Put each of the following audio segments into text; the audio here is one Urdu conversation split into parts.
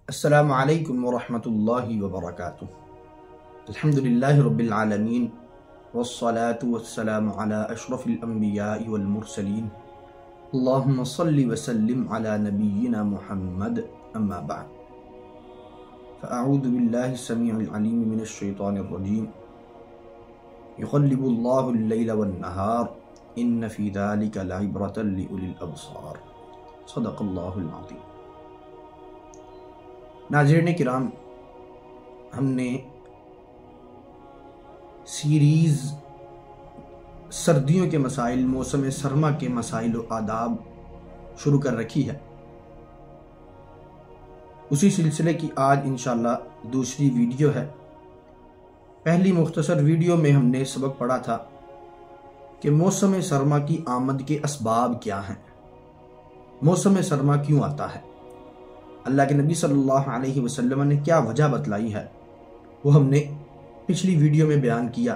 السلام علیکم ورحمۃ اللہ وبرکاتہ۔ الحمدللہ رب العالمین والصلاة والسلام علی اشرف الانبیاء والمرسلین، اللہم صل وسلم علی نبینا محمد، اما بعد فاعوذ باللہ السمیع العلیم من الشیطان الرجیم، یقلب اللہ اللیل والنہار ان فی ذلک لعبرۃ لأولی الابصار، صدق اللہ العظیم۔ ناظرین کرام، ہم نے سیریز سردیوں کے مسائل، موسم سرما کے مسائل و آداب شروع کر رکھی ہے۔ اسی سلسلے کی آج انشاءاللہ دوسری ویڈیو ہے۔ پہلی مختصر ویڈیو میں ہم نے سبق پڑھا تھا کہ موسم سرما کی آمد کے اسباب کیا ہیں، موسم سرما کیوں آتا ہے، اللہ کے نبی صلی اللہ علیہ وسلم نے کیا وجہ بتلائی ہے، وہ ہم نے پچھلی ویڈیو میں بیان کیا۔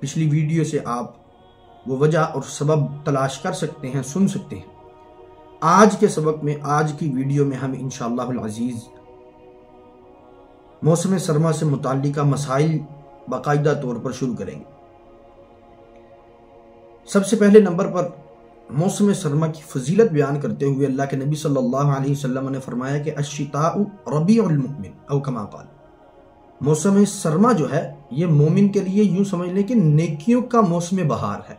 پچھلی ویڈیو سے آپ وہ وجہ اور سبب تلاش کر سکتے ہیں، سن سکتے ہیں۔ آج کے سبق میں، آج کی ویڈیو میں ہم انشاءاللہ العزیز موسم سرما سے متعلقہ مسائل باقاعدہ طور پر شروع کریں گے۔ سب سے پہلے نمبر پر موسم سرما کی فضیلت بیان کرتے ہوئے اللہ کے نبی صلی اللہ علیہ وسلم نے فرمایا کہ الشتاء ربیع المؤمن او کما قال، موسم سرما جو ہے یہ مومن کے لیے یوں سمجھ لیں کہ نیکیوں کا موسم بہار ہے۔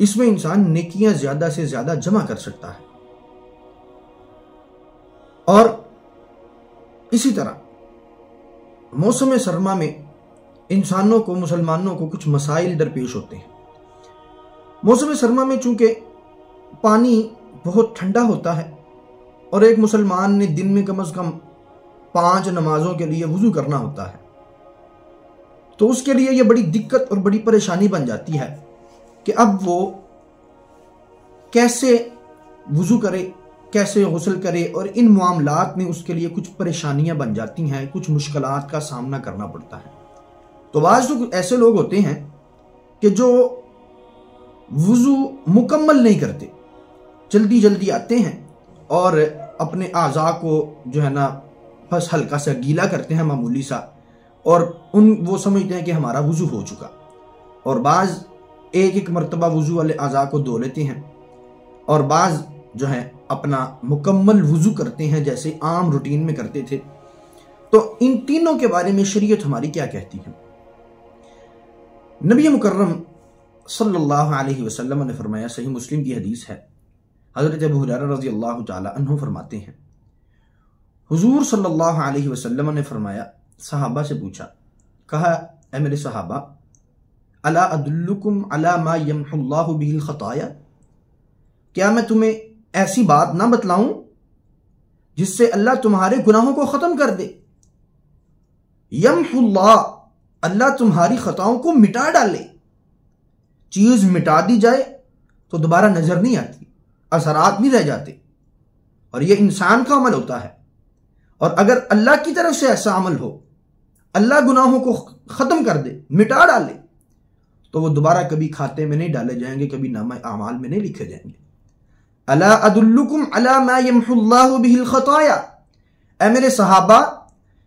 اس میں انسان نیکیاں زیادہ سے زیادہ جمع کر سکتا ہے، اور اسی طرح موسم سرما میں انسانوں کو، مسلمانوں کو کچھ مسائل درپیش ہوتے ہیں۔ موسم سرما میں چونکہ پانی بہت ٹھنڈا ہوتا ہے اور ایک مسلمان نے دن میں کم از کم 5 نمازوں کے لیے وضو کرنا ہوتا ہے، تو اس کے لیے یہ بڑی دقت اور بڑی پریشانی بن جاتی ہے کہ اب وہ کیسے وضو کرے، کیسے غسل کرے، اور ان معاملات میں اس کے لیے کچھ پریشانیاں بن جاتی ہیں، کچھ مشکلات کا سامنا کرنا پڑتا ہے۔ تو بعض تو ایسے لوگ ہوتے ہیں کہ جو وضو مکمل نہیں کرتے، جلدی جلدی آتے ہیں اور اپنے اعضاء کو جو ہے نا بس ہلکا سا گیلا کرتے ہیں، معمولی سا، اور وہ سمجھتے ہیں کہ ہمارا وضو ہو چکا، اور بعض ایک مرتبہ وضو والے اعضاء کو دھو لیتے ہیں، اور بعض جو ہے اپنا مکمل وضو کرتے ہیں جیسے عام روٹین میں کرتے تھے۔ تو ان تینوں کے بارے میں شریعت ہماری کیا کہتی ہے؟ نبی مکرم صلی اللہ علیہ وسلم نے فرمایا، صحیح مسلم کی حدیث ہے، حضرت ابو ہریرہ رضی اللہ تعالی عنہ فرماتے ہیں، حضور صلی اللہ علیہ وسلم نے فرمایا، صحابہ سے پوچھا، کہا اے میرے صحابہ، الا ادلکم علی ما یمحو اللہ بہ الخطایا، کیا میں تمہیں ایسی بات نہ بتلاؤں جس سے اللہ تمہارے گناہوں کو ختم کر دے؟ یمحو اللہ، اللہ تمہاری خطاؤں کو مٹا ڈالے۔ چیز مٹا دی جائے تو دوبارہ نظر نہیں آتی، اثرات نہیں رہ جاتے، اور یہ انسان کا عمل ہوتا ہے۔ اور اگر اللہ کی طرف سے ایسا عمل ہو، اللہ گناہوں کو ختم کر دے، مٹا ڈالے، تو وہ دوبارہ کبھی کھاتے میں نہیں ڈالے جائیں گے، کبھی نامہ اعمال میں نہیں لکھے جائیں گے۔ الا ادلکم علی ما یمحو اللہ بہ الخطایا، اے میرے صحابہ،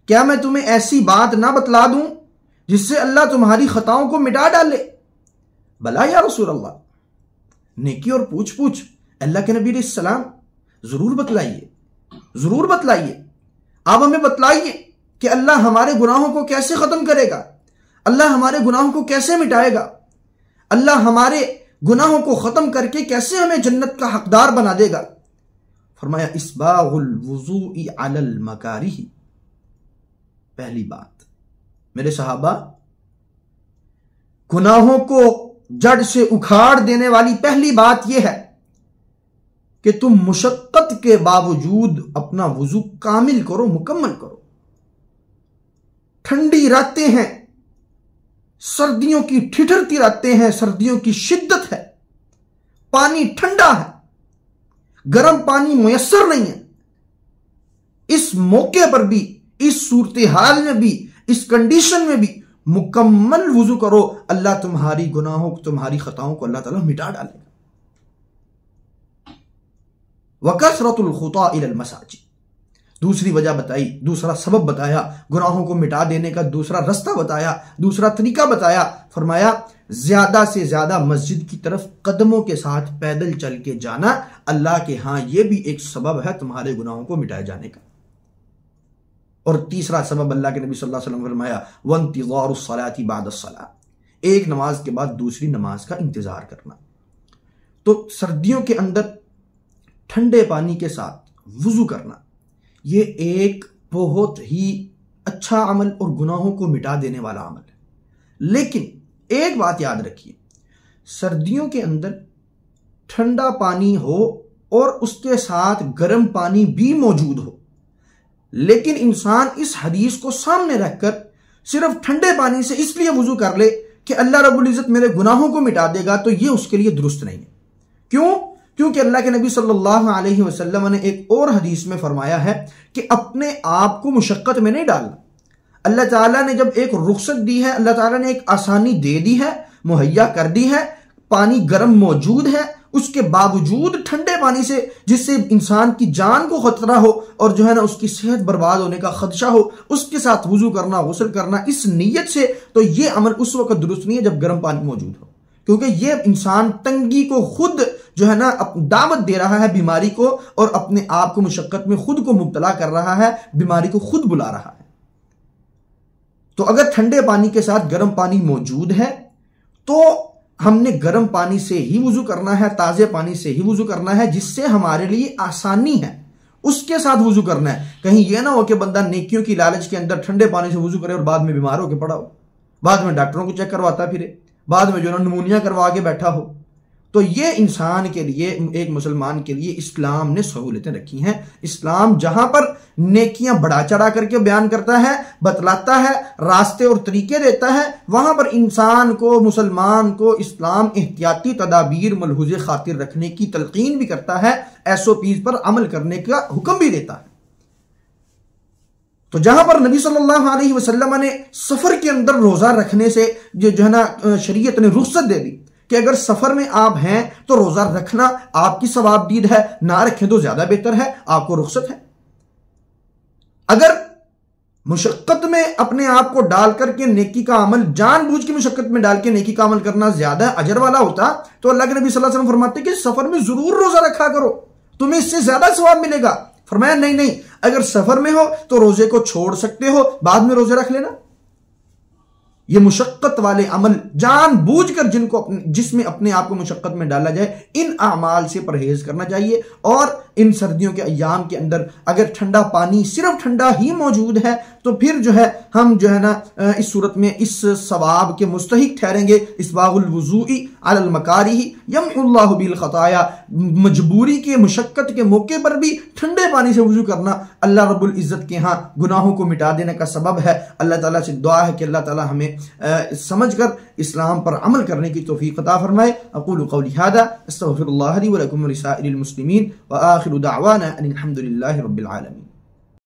کیا میں تمہیں ایسی بات نہ بتلا دوں جس سے اللہ تمہاری خطاؤں کو مٹا ڈالے؟ بلا یا رسول اللہ، نیکی اور پوچھ پوچھ اللہ کے نبی علیہ السلام ضرور بتلائیے، ضرور بتلائیے، آپ ہمیں بتلائیے کہ اللہ ہمارے گناہوں کو کیسے ختم کرے گا، اللہ ہمارے گناہوں کو کیسے مٹائے گا، اللہ ہمارے گناہوں کو ختم کر کے کیسے ہمیں جنت کا حقدار بنا دے گا۔ فرمایا اسباغ الوضوء علی المکارہ، پہلی بات میرے صحابہ، گناہوں کو جڑ سے اکھاڑ دینے والی پہلی بات یہ ہے کہ تم مشقت کے باوجود اپنا وضو کامل کرو، مکمل کرو۔ ٹھنڈی راتیں ہیں، سردیوں کی ٹھٹھرتی راتیں ہیں، سردیوں کی شدت ہے، پانی ٹھنڈا ہے، گرم پانی میسر نہیں ہے۔ اس موقع پر بھی، اس صورتحال میں بھی، اس کنڈیشن میں بھی مکمل وضو کرو، اللہ تمہاری گناہوں کو، تمہاری خطاؤں کو اللہ تعالیٰ مٹا ڈالے گا۔ وَكَثْرَةُ الْخُطَىٰ إِلَى الْمَسَاجِدِ، دوسری وجہ بتائی، دوسرا سبب بتایا، گناہوں کو مٹا دینے کا دوسرا رستہ بتایا، دوسرا طریقہ بتایا. فرمایا زیادہ سے زیادہ مسجد کی طرف قدموں کے ساتھ پیدل چل کے جانا اللہ کے ہاں یہ بھی ایک سبب ہے تمہارے گناہوں کو مٹائے جانے کا. اور تیسرا سبب اللہ کے نبی صلی اللہ علیہ وسلم فرمایا وانتظار الصلاۃ بعد الصلاۃ، ایک نماز کے بعد دوسری نماز کا انتظار کرنا. تو سردیوں کے اندر ٹھنڈے پانی کے ساتھ وضو کرنا یہ ایک بہت ہی اچھا عمل اور گناہوں کو مٹا دینے والا عمل ہے. لیکن ایک بات یاد رکھیے، سردیوں کے اندر ٹھنڈا پانی ہو اور اس کے ساتھ گرم پانی بھی موجود ہو، لیکن انسان اس حدیث کو سامنے رکھ کر صرف ٹھنڈے پانی سے اس لیے وضو کر لے کہ اللہ رب العزت میرے گناہوں کو مٹا دے گا، تو یہ اس کے لیے درست نہیں ہے. کیوں؟ کیونکہ اللہ کے نبی صلی اللہ علیہ وسلم نے ایک اور حدیث میں فرمایا ہے کہ اپنے آپ کو مشقت میں نہیں ڈالنا. اللہ تعالیٰ نے جب ایک رخصت دی ہے، اللہ تعالیٰ نے ایک آسانی دے دی ہے، مہیا کر دی ہے، پانی گرم موجود ہے، اس کے باوجود ٹھنڈے پانی سے جس سے انسان کی جان کو خطرہ ہو اور جو ہے نا اس کی صحت برباد ہونے کا خدشہ ہو، اس کے ساتھ وضو کرنا، غسل کرنا اس نیت سے، تو یہ عمل اس وقت درست نہیں ہے جب گرم پانی موجود ہو. کیونکہ یہ انسان تنگی کو خود جو ہے نا دعوت دے رہا ہے بیماری کو، اور اپنے آپ کو مشقت میں خود کو مبتلا کر رہا ہے، بیماری کو خود بلا رہا ہے. تو اگر ٹھنڈے پانی کے ساتھ گرم پانی موجود ہے تو ہم نے گرم پانی سے ہی وضو کرنا ہے، تازے پانی سے ہی وضو کرنا ہے، جس سے ہمارے لیے آسانی ہے، اس کے ساتھ وضو کرنا ہے. کہیں یہ نہ ہو کہ بندہ نیکیوں کی لالچ کے اندر ٹھنڈے پانی سے وضو کرے اور بعد میں بیمار ہو کے پڑا ہو، بعد میں ڈاکٹروں کو چیک کرواتا پھرے، بعد میں جو ہے نمونیا کروا کے بیٹھا ہو. تو یہ انسان کے لیے، ایک مسلمان کے لیے اسلام نے سہولتیں رکھی ہیں. اسلام جہاں پر نیکیاں بڑھا چڑھا کر کے بیان کرتا ہے، بتلاتا ہے، راستے اور طریقے دیتا ہے، وہاں پر انسان کو، مسلمان کو اسلام احتیاطی تدابیر ملحوظ خاطر رکھنے کی تلقین بھی کرتا ہے، SOPs پر عمل کرنے کا حکم بھی دیتا ہے. تو جہاں پر نبی صلی اللہ علیہ وسلم نے سفر کے اندر روزہ رکھنے سے جو ہے نا شریعت نے رخصت دے دی کہ اگر سفر میں آپ ہیں تو روزہ رکھنا آپ کی ثواب دید ہے، نہ رکھیں تو زیادہ بہتر ہے، آپ کو رخصت ہے. اگر مشقت میں اپنے آپ کو ڈال کر کے نیکی کا عمل، جان بوجھ کی مشقت میں ڈال کے نیکی کا عمل کرنا زیادہ اجر والا ہوتا تو اللہ کے نبی صلی اللہ علیہ وسلم فرماتے کہ سفر میں ضرور روزہ رکھا کرو، تمہیں اس سے زیادہ ثواب ملے گا. فرمایا نہیں، اگر سفر میں ہو تو روزے کو چھوڑ سکتے ہو، بعد میں روزے رکھ لینا. یہ مشقت والے عمل جان بوجھ کر جس میں اپنے آپ کو مشقت میں ڈالا جائے، ان اعمال سے پرہیز کرنا چاہیے. اور ان سردیوں کے ایام کے اندر اگر ٹھنڈا پانی صرف ٹھنڈا ہی موجود ہے تو پھر جو ہے ہم جو ہے نا اس صورت میں اس ثواب کے مستحق ٹھہریں گے. اسباغ الوضوء علی المکارہ یمحو اللہ بالخطایا، مجبوری کے، مشقت کے موقع پر بھی ٹھنڈے پانی سے وضو کرنا اللہ رب العزت کے ہاں گناہوں کو مٹا دینے کا سبب ہے. اللہ تعالیٰ سے دعا ہے کہ اللہ تعالیٰ ہمیں سمجھ کر اسلام پر عمل کرنے کی توفیق عطا فرمائے. اقول قولی ھذا استغفر اللہ لی ولکم ولسائر المسلمین وآخر دعوانا ان الحمد للہ رب العالمین.